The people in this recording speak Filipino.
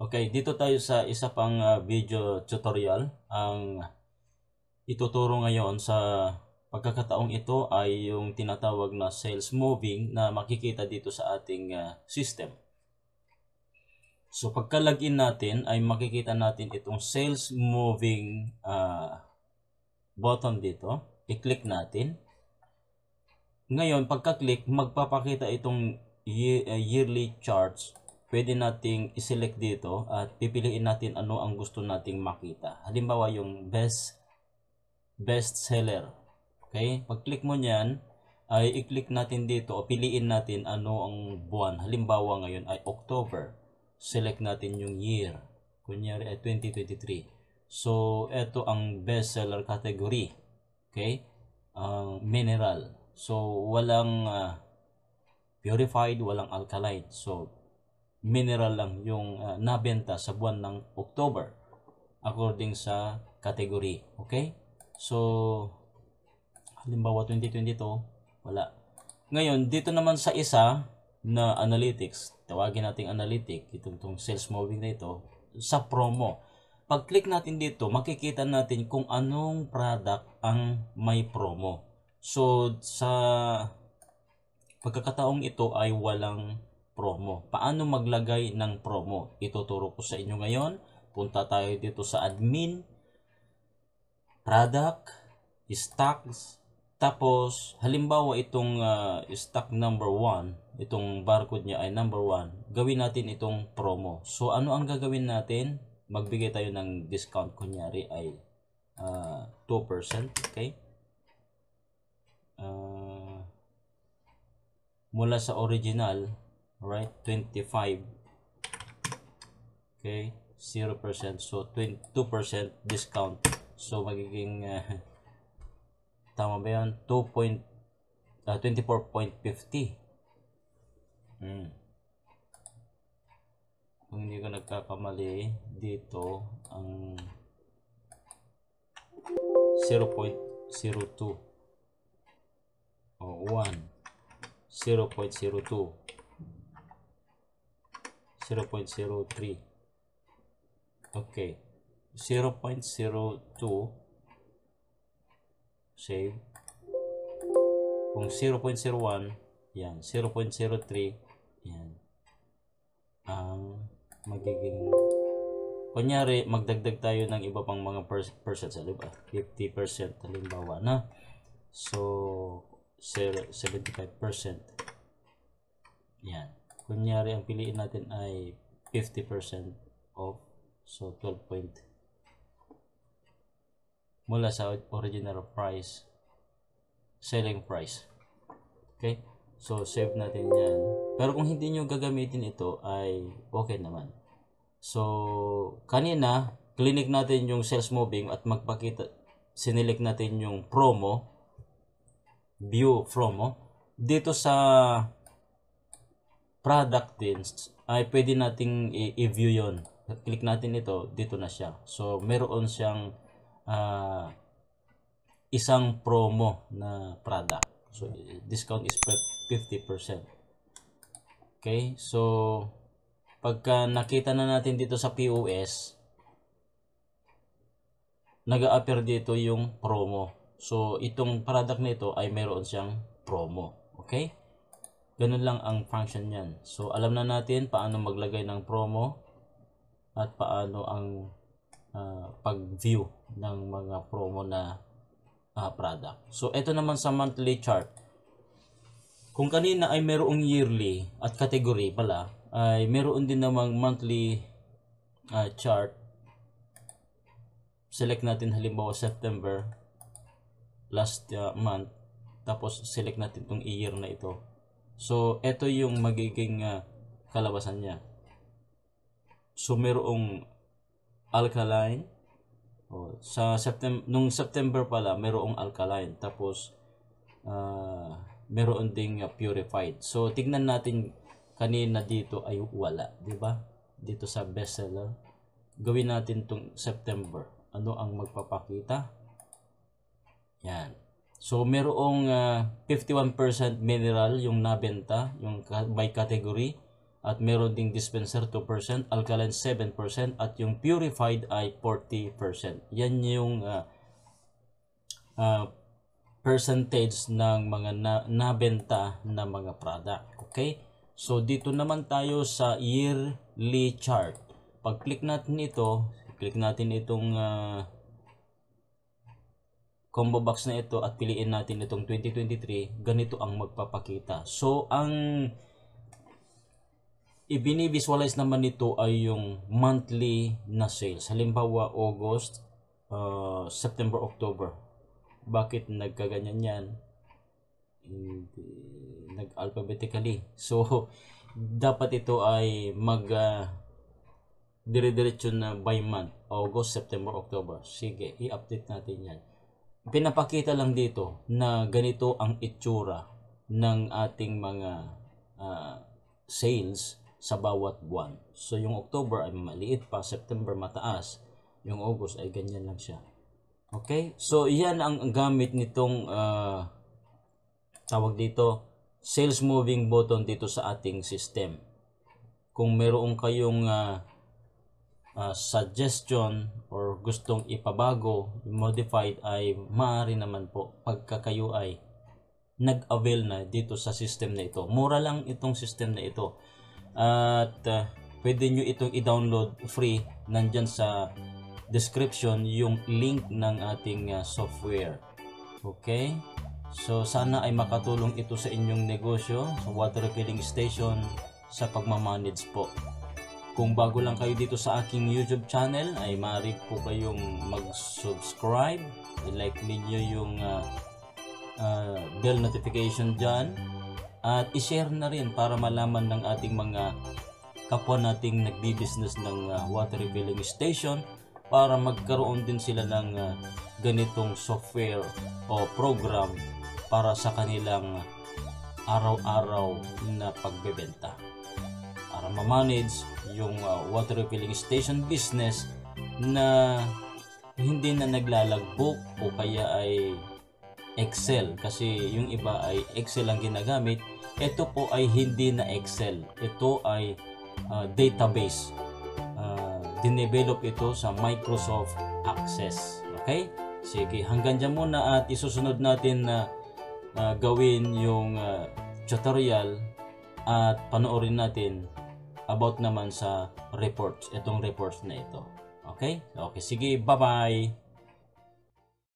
Okay, dito tayo sa isa pang video tutorial. Ang ituturo ngayon sa pagkakataong ito ay yung tinatawag na sales moving na makikita dito sa ating system. So pagka-login natin ay makikita natin itong sales moving button dito. I-click natin. Ngayon pagka-click magpapakita itong yearly charts. Pwede nating i-select dito at pipiliin natin ano ang gusto nating makita. Halimbawa yung best seller. Okay? Pag-click mo niyan, ay i-click natin dito o piliin natin ano ang buwan. Halimbawa ngayon ay October. Select natin yung year. Kunyari ay 2023. So, ito ang best seller category. Okay? Mineral. So, walang purified, walang alkaline. So, mineral lang yung nabenta sa buwan ng October according sa category. Okay? So, halimbawa 2022, wala. Ngayon, dito naman sa isa na analytics, tawagin natin analytic, itong sales moving na ito, sa promo. Pag-click natin dito, makikita natin kung anong product ang may promo. So, sa pagkakataong ito ay walang promo. Paano maglagay ng promo? Ituturo ko sa inyo ngayon. Punta tayo dito sa admin, product, stocks. Tapos, halimbawa itong stock number 1, itong barcode niya ay number 1, gawin natin itong promo. So, ano ang gagawin natin? Magbigay tayo ng discount. Kunyari ay 2%. Okay? Mula sa original, right, 25. Okay, 0%. So, 2% discount. So, magiging, tama ba yan? 24.50. Kung hindi ko nagkakamali, dito, ang 0.02 o 1. 0.02 0.03. Okay, 0.02 save. Kung 0.01, yan, 0.03, yan ang magiging, kunyari magdagdag tayo ng iba pang mga percent, diba? 50% halimbawa na. So 75%. Yan. Kunyari, ang piliin natin ay 50% off. So, 12 point. Mula sa original price. Selling price. Okay? So, save natin yan. Pero kung hindi nyo gagamitin ito, ay okay naman. So, kanina, clinic natin yung sales moving at magpakita, sinelect natin yung promo. View promo. Dito sa product din ay pwede nating i-view yon. Click natin ito, dito na siya. So, meron siyang isang promo na product. So, discount is 50%. Okay? So, pagka nakita na natin dito sa POS, nag-a-appear dito yung promo. So, itong product na ito ay meron siyang promo. Okay? Ganun lang ang function niyan. So, alam na natin paano maglagay ng promo at paano ang pag-view ng mga promo na product. So, ito naman sa monthly chart. Kung kanina ay merong yearly at category pala, ay meron din namang monthly chart. Select natin halimbawa September, last month, tapos select natin itong year na ito. So, ito yung magiging kalabasan niya. So, merong alkaline. Sa nung September pala, merong alkaline. Tapos, meron ding purified. So, tignan natin kanina dito ay wala. Diba? Dito sa bestseller. Gawin natin itong September. Ano ang magpapakita? Yan. So, merong 51% mineral yung nabenta, yung by category. at meron ding dispenser 2%, alkaline 7%, at yung purified ay 40%. Yan yung percentage ng mga nabenta na mga product. Okay? So dito naman tayo sa yearly chart. Pag click natin ito, click natin itong combo box na ito at piliin natin itong 2023, ganito ang magpapakita. So ang ibini-visualize naman nito ay yung monthly na sales. Halimbawa August, September, October. Bakit nagkaganyan yan? Nag-alphabetically. So dapat ito ay dire-diretso na by month. August, September, October. Sige, i-update natin yan. Pinapakita lang dito na ganito ang itsura ng ating mga sales sa bawat buwan. So yung October ay maliit pa, September mataas, yung August ay ganyan lang siya. Okay? So yan ang gamit nitong tawag dito, sales moving button dito sa ating system. Kung meron kayong suggestion or gustong ipabago, modified, ay maaari naman po pagka kayo ay nag-avail na dito sa system na ito. Mura lang itong system na ito. At pwede nyo itong i-download free. Nandyan sa description yung link ng ating software. Okay? So sana ay makatulong ito sa inyong negosyo, sa water refilling station, sa pagmamanage po. Kung bago lang kayo dito sa aking YouTube channel, ay maaari po kayong mag-subscribe. I-like ninyo yung bell notification dyan. At i-share na rin para malaman ng ating mga kapwa nating nagbi-business ng water refilling station, para magkaroon din sila ng ganitong software o program para sa kanilang araw-araw na pagbebenta. Para ma-manage yung water refilling station business na hindi na naglalagbok o kaya ay Excel, kasi yung iba ay Excel ang ginagamit. Ito po ay hindi na Excel, ito ay database. Dinevelop ito sa Microsoft Access. Okay? Sige, hanggang dyan muna at isusunod natin na gawin yung tutorial at panoorin natin about naman sa reports, itong reports na ito. Okay? Okay, sige, bye-bye!